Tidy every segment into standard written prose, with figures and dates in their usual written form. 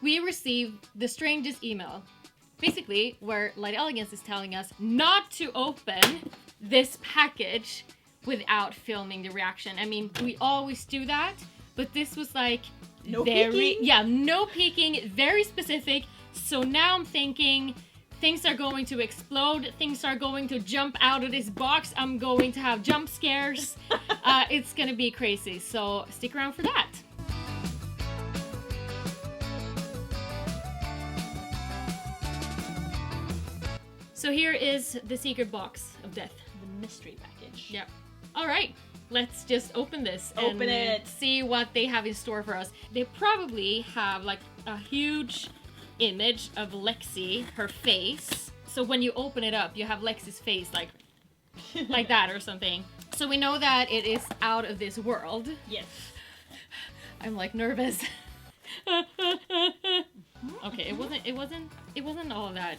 we received the strangest email. Basically, where Light Elegance is telling us not to open this package without filming the reaction. I mean, we always do that, but this was like no peeking. Yeah, no peeking, very specific. So now I'm thinking things are going to explode, things are going to jump out of this box, I'm going to have jump scares. It's gonna be crazy, so stick around for that. So here is the secret box of death. The mystery package. Yep. All right, let's just open this and Open it. see what they have in store for us. They probably have like a huge image of Lexi, her face. So when you open it up, you have Lexi's face like that or something. So we know that it is out of this world. Yes. I'm like nervous. Okay, it wasn't all that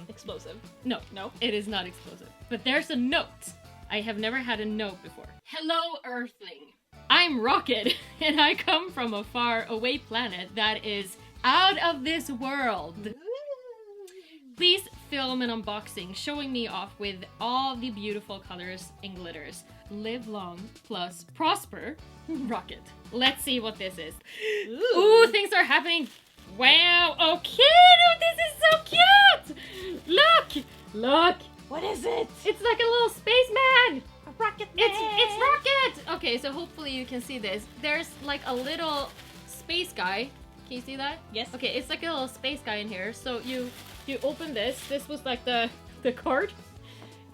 explosive. No, No. it is not explosive. But there's a note. I have never had a note before. Hello, Earthling. I'm Rocket, and I come from a far away planet that is out of this world. Please film an unboxing showing me off with all the beautiful colors and glitters. Live long plus prosper, Rocket. Let's see what this is. Ooh, things are happening. Wow, okay, dude, this is so cute! Look! What is it? It's like a little spaceman! A rocket man! It's Rocket! Okay, so hopefully you can see this. There's like a little space guy. Can you see that? Yes. Okay, it's like a little space guy in here. So you open this. This was like the card.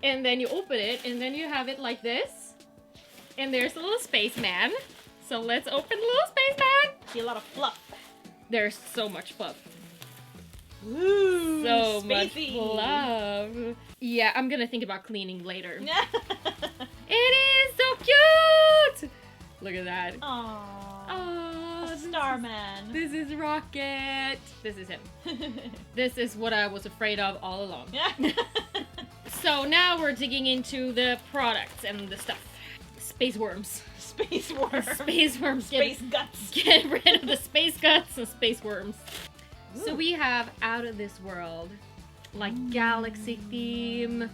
And then you open it, and then you have it like this. And there's a little spaceman. So let's open the little spaceman. See a lot of fluff. There's so much fluff. Ooh, So spacey. much love. Yeah, I'm gonna think about cleaning later. It is so cute! Look at that. Aww. Oh, A Starman. This is Rocket. This is him. This is what I was afraid of all along. So now we're digging into the products and the stuff. Space worms. Space worms. Space worms. Space guts. Get rid of the space guts and space worms. Ooh. So we have out of this world, like galaxy theme.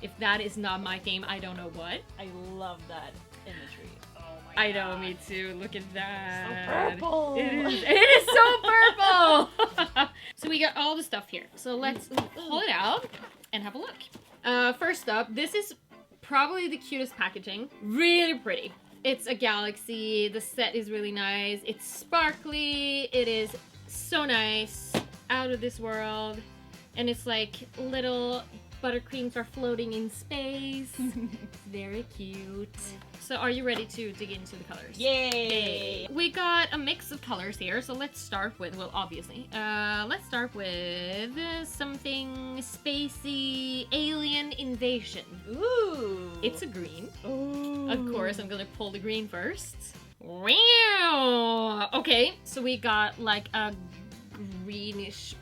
If that is not my theme, I don't know what. I love that imagery. Oh my god. I know, me too. Look at that. So purple. It is so purple. So we got all the stuff here. So let's pull it out and have a look. First up, this is probably the cutest packaging. Really pretty. It's a galaxy. The set is really nice. It's sparkly. It is so nice. Out of this world. And it's like little buttercreams are floating in space. It's very cute. So are you ready to dig into the colors? Yay! We got a mix of colors here, so let's start with, well, obviously, let's start with something spacey, alien invasion. Ooh! It's a green. Ooh. Of course, I'm gonna pull the green first. Wow! Okay, so we got like a greenish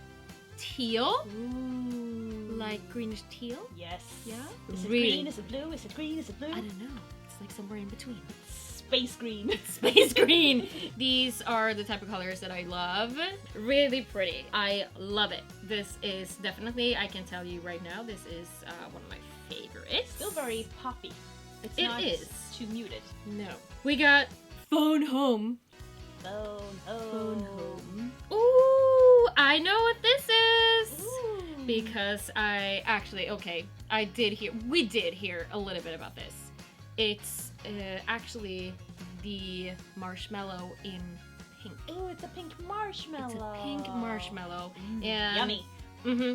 teal. Ooh. Like greenish teal? Yes. Yeah? Is it Really? green? Is it blue? Is it green? Is it blue? I don't know. It's like somewhere in between. Space green. Space green. These are the type of colors that I love. Really pretty. I love it. This is definitely, I can tell you right now, this is one of my favorites. Still very poppy. It's It not is. too muted. No. We got Phone Home. Phone Phone home. Home. Ooh, I know what this is. Ooh. Because I actually, okay, we did hear a little bit about this. It's actually the marshmallow in pink. Ooh, it's a pink marshmallow. It's a pink marshmallow. Mm, And yummy. Mm-hmm.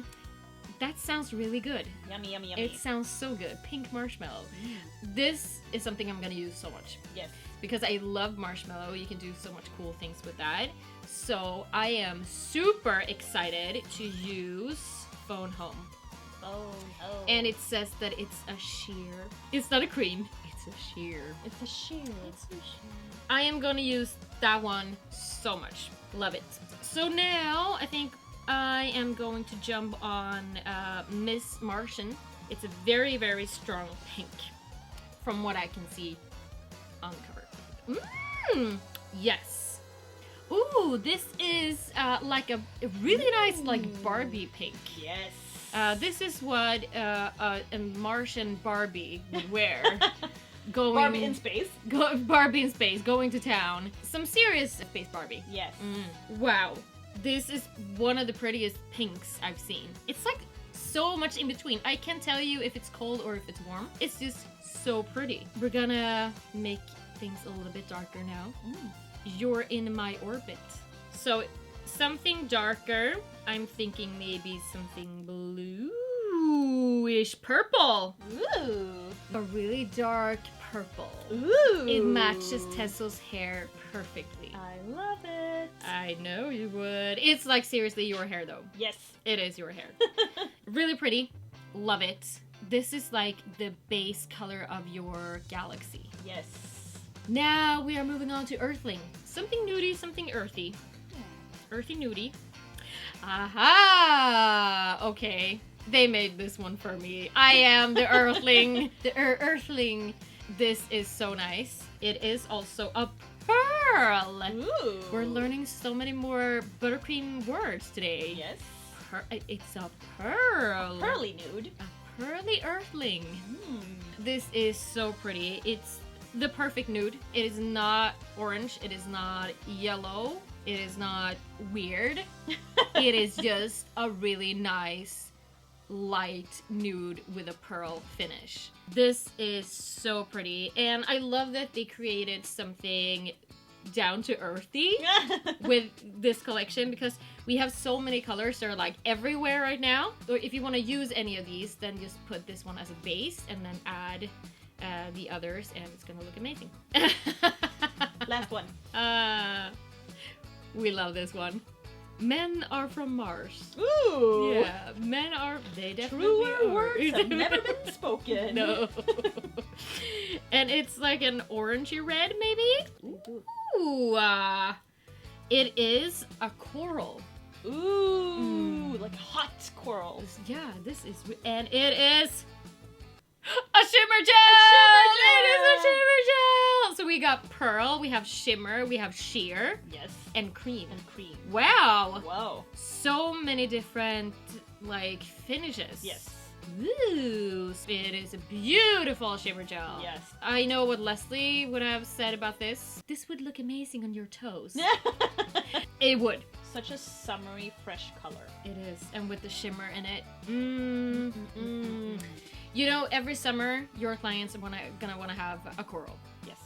That sounds really good. Yummy, yummy, yummy. It sounds so good. Pink marshmallow. This is something I'm gonna use so much. Yes. Because I love marshmallow. You can do so much cool things with that. So I am super excited to use Phone Home. Phone home. And it says that it's a sheer. It's not a cream. It's a sheer. It's a sheer. It's a sheer. I am gonna use that one so much. Love it. So now I think I am going to jump on Miss Martian. It's a very, very strong pink from what I can see on the cover. Yes. Ooh, this is like a really nice like Barbie pink. Yes. This is what a Martian Barbie would wear. Going Barbie in space. Barbie in space, going to town. Some serious space Barbie. Yes. Wow. This is one of the prettiest pinks I've seen. It's like so much in between. I can't tell you if it's cold or if it's warm. It's just so pretty. We're gonna make things a little bit darker now. You're in my orbit. So something darker. I'm thinking maybe something bluish purple. Ooh. A really dark purple. Ooh. It matches Tessel's hair perfectly. I love it. I know you would. It's like seriously your hair though. Yes. It is your hair. Really pretty. Love it. This is like the base color of your galaxy. Yes. Now we are moving on to Earthling. Something nudie, something earthy. Earthy nudie. Aha! Okay. They made this one for me. I am the Earthling. The Earthling. This is so nice. It is also a pearl. Ooh. We're learning so many more buttercream words today. Yes. It's a pearl. Pearly nude. A pearly Earthling. This is so pretty. It's the perfect nude. It is not orange. It is not yellow. It is not weird. It is just a really nice light nude with a pearl finish. This is so pretty, and I love that they created something down to earthy with this collection, because we have so many colors that are like everywhere right now. Or if you want to use any of these, then just put this one as a base and then add the others, and it's gonna look amazing. Last one. We love this one. Men are from Mars. Ooh. Yeah, men are. They definitely Truer are. words have never been spoken. No. And it's like an orangey red, maybe? Ooh. It is a coral. Ooh. Like hot coral. Yeah, this is. And it is. A shimmer gel! It is a shimmer gel! So we got pearl, we have shimmer, we have sheer. Yes. And cream. And cream. Wow! Whoa. So many different, like, finishes. Yes. Ooh, it is a beautiful shimmer gel. Yes. I know what Leslie would have said about this. This would look amazing on your toes. It would. Such a summery, fresh color. It is. And with the shimmer in it. You know, every summer, your clients are gonna want to have a coral. Yes.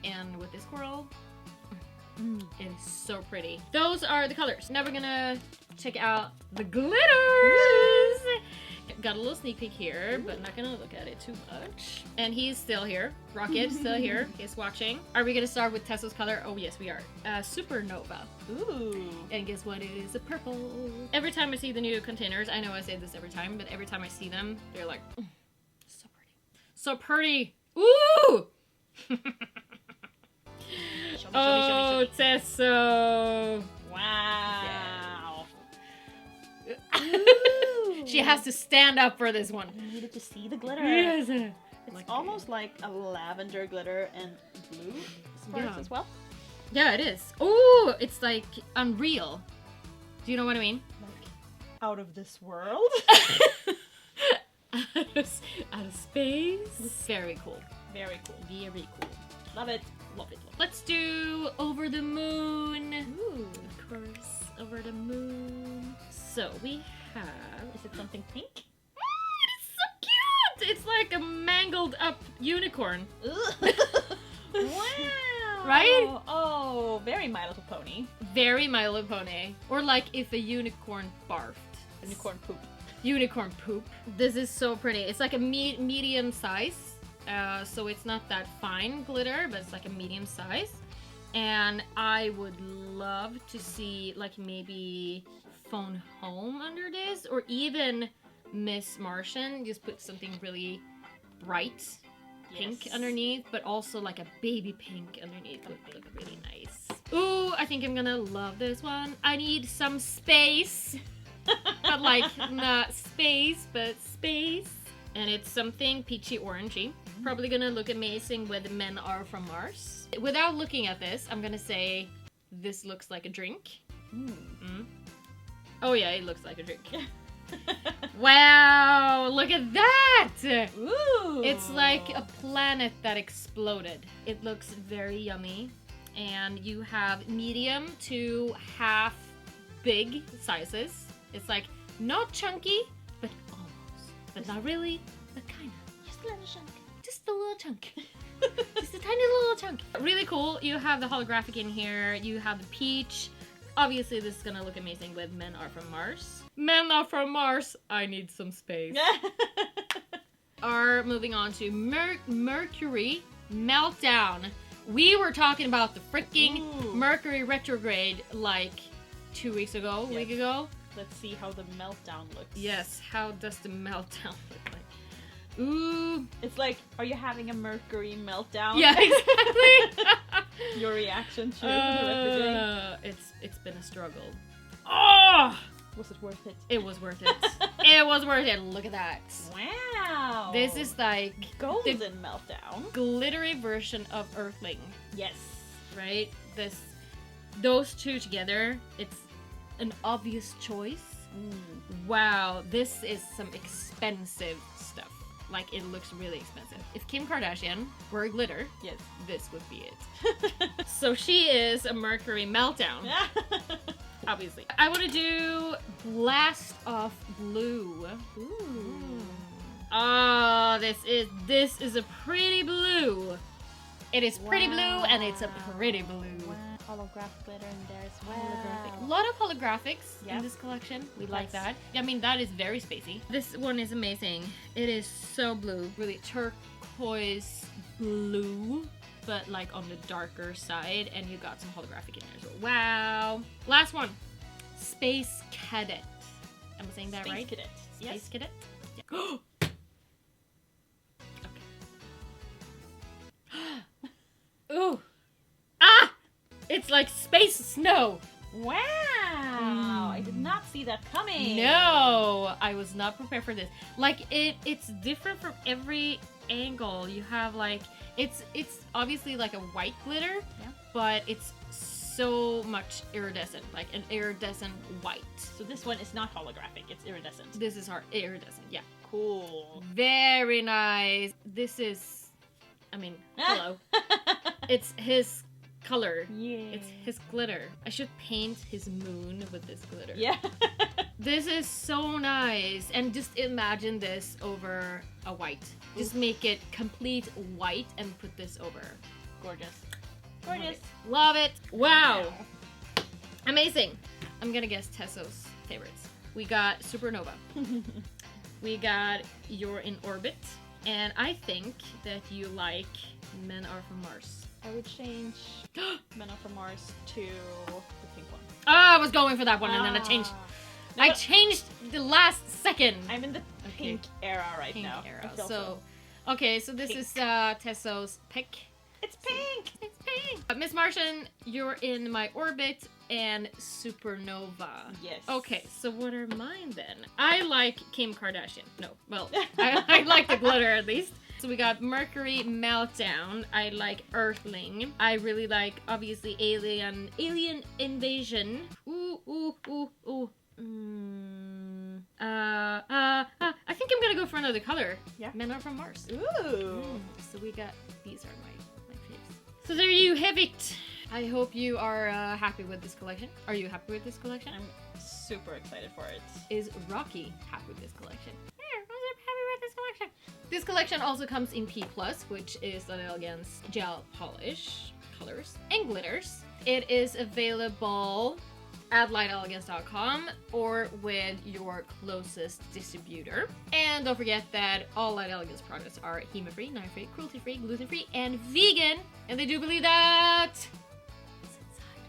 And with this coral, it is so pretty. Those are the colors. Now we're gonna check out the glitters. Got a little sneak peek here, but not gonna look at it too much. And he's still here. Rocket still here. He's watching. Are we gonna start with Tessel's color? Oh yes, we are. Supernova. Ooh. And guess what? It is a purple. Every time I see the new containers, I know I say this every time, but every time I see them, they're like, so pretty. So pretty. Ooh! Show me. Oh, Tesso. Wow. She has to stand up for this one. I needed to see the glitter. Yes. It's almost like a lavender glitter and blue sparks as well. Yeah, it is. Ooh, it's like unreal. Do you know what I mean? Like out of this world. Out of space. Very cool. Very cool. Very cool. Love it. Love it. Let's do Over the Moon. Ooh. Of course, Over the Moon. So we have. Is it something pink? It's so cute! It's like a mangled up unicorn. Wow. Right? Oh, very My Little Pony. Very My Little Pony. Or like if a unicorn barfed. Unicorn poop. Unicorn poop. This is so pretty. It's like a medium size. So it's not that fine glitter, but it's like a medium size. And I would love to see like maybe Phone Home under this, or even Miss Martian. Just put something really bright pink underneath, but also like a baby pink underneath would look really nice. Ooh, I think I'm gonna love this one. I need some space. But like not space, but space. And it's something peachy orangey. Probably gonna look amazing with Men Are From Mars. Without looking at this, I'm gonna say This looks like a drink. Mm. Mm. Oh yeah, it looks like a drink. Wow, look at that! Ooh. It's like a planet that exploded. It looks very yummy. And you have medium to half big sizes. It's like not chunky, but almost. But not really, but kind of. Just a little chunk. Just a little chunk. Just a tiny little chunk. Really cool. You have the holographic in here. You have the peach. Obviously, this is gonna look amazing with Men Are From Mars. Men Are From Mars. I need some space. Are moving on to Mercury Meltdown. We were talking about the freaking Mercury retrograde like 2 weeks ago, a week ago. Let's see how the meltdown looks. Yes, how does the meltdown look like? Ooh. It's like, are you having a Mercury meltdown? Yeah, exactly. Your reaction to the retrograde? It's been a struggle. Oh! Was it worth it? It was worth it. It was worth it. Look at that. Wow. This is like golden meltdown. Glittery version of Earthling. Yes. Right? Those two together, it's an obvious choice. Wow, this is some expensive stuff. Like, it looks really expensive. If Kim Kardashian were a glitter, yes, this would be it. So she is a Mercury Meltdown. Obviously. I want to do Blast Off Blue. Ooh. Oh, this is a pretty blue. It is pretty blue, and it's a pretty blue. Wow. Holographic glitter in there as well. A lot of holographics in this collection. We like that. I mean, that is very spacey. This one is amazing. It is so blue. Really turquoise blue, but like on the darker side. And you got some holographic in there as well. Wow. Last one. Space Cadet. Am I saying that right? Space Cadet. Space Cadet? Yeah. Okay. Ooh. Ah! It's like space snow. Wow. I did not see that coming. No, I was not prepared for this. Like it's different from every angle. You have like it's obviously like a white glitter, but it's so much iridescent, like an iridescent white. So this one is not holographic, it's iridescent. This is our iridescent, yeah. Cool. Very nice. This is, I mean, hello. It's his color. Yeah. It's his glitter. I should paint his moon with this glitter. Yeah. This is so nice. And just imagine this over a white. Just make it complete white and put this over. Gorgeous. Gorgeous. Love it. Wow. Amazing. I'm gonna guess Tesso's favorites. We got Supernova. We got You're in Orbit. And I think that you like Men Are From Mars. I would change Men Are From Mars to the pink one. Oh, I was going for that one and then I changed. No, I changed the last second. I'm in the pink era right pink now. Era. So, okay, so this is Tesso's pick. It's pink! It's pink! Miss Martian, You're in My Orbit, and Supernova. Yes. Okay, so what are mine then? I like Kim Kardashian. No, well, I like the glitter at least. So we got Mercury Meltdown. I like Earthling. I really like, obviously, Alien Invasion. Ooh, ooh, ooh, ooh. I think I'm gonna go for another color. Yeah. Men Are From Mars. Ooh. So we got, these are my faves. So there you have it. I hope you are happy with this collection. Are you happy with this collection? I'm super excited for it. Is Rocky happy with this collection? Yeah, I'm happy with this collection. This collection also comes in P+, which is the Elegance gel polish colors and glitters. It is available at lightelegance.com or with your closest distributor. And don't forget that all Light Elegance products are HEMA-free, knife-free, cruelty-free, gluten-free, and vegan. And they do believe that what's inside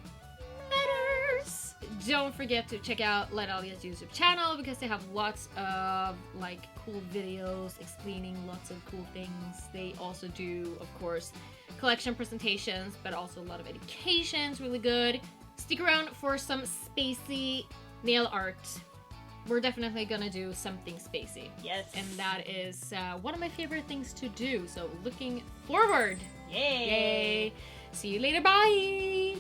matters. Don't forget to check out Light Elegance YouTube channel because they have lots of like cool videos explaining lots of cool things. They also do, of course, collection presentations, but also a lot of educations, really good. Stick around for some spacey nail art. We're definitely gonna do something spacey. Yes. And that is one of my favorite things to do. So looking forward. Yay. Yay. See you later. Bye.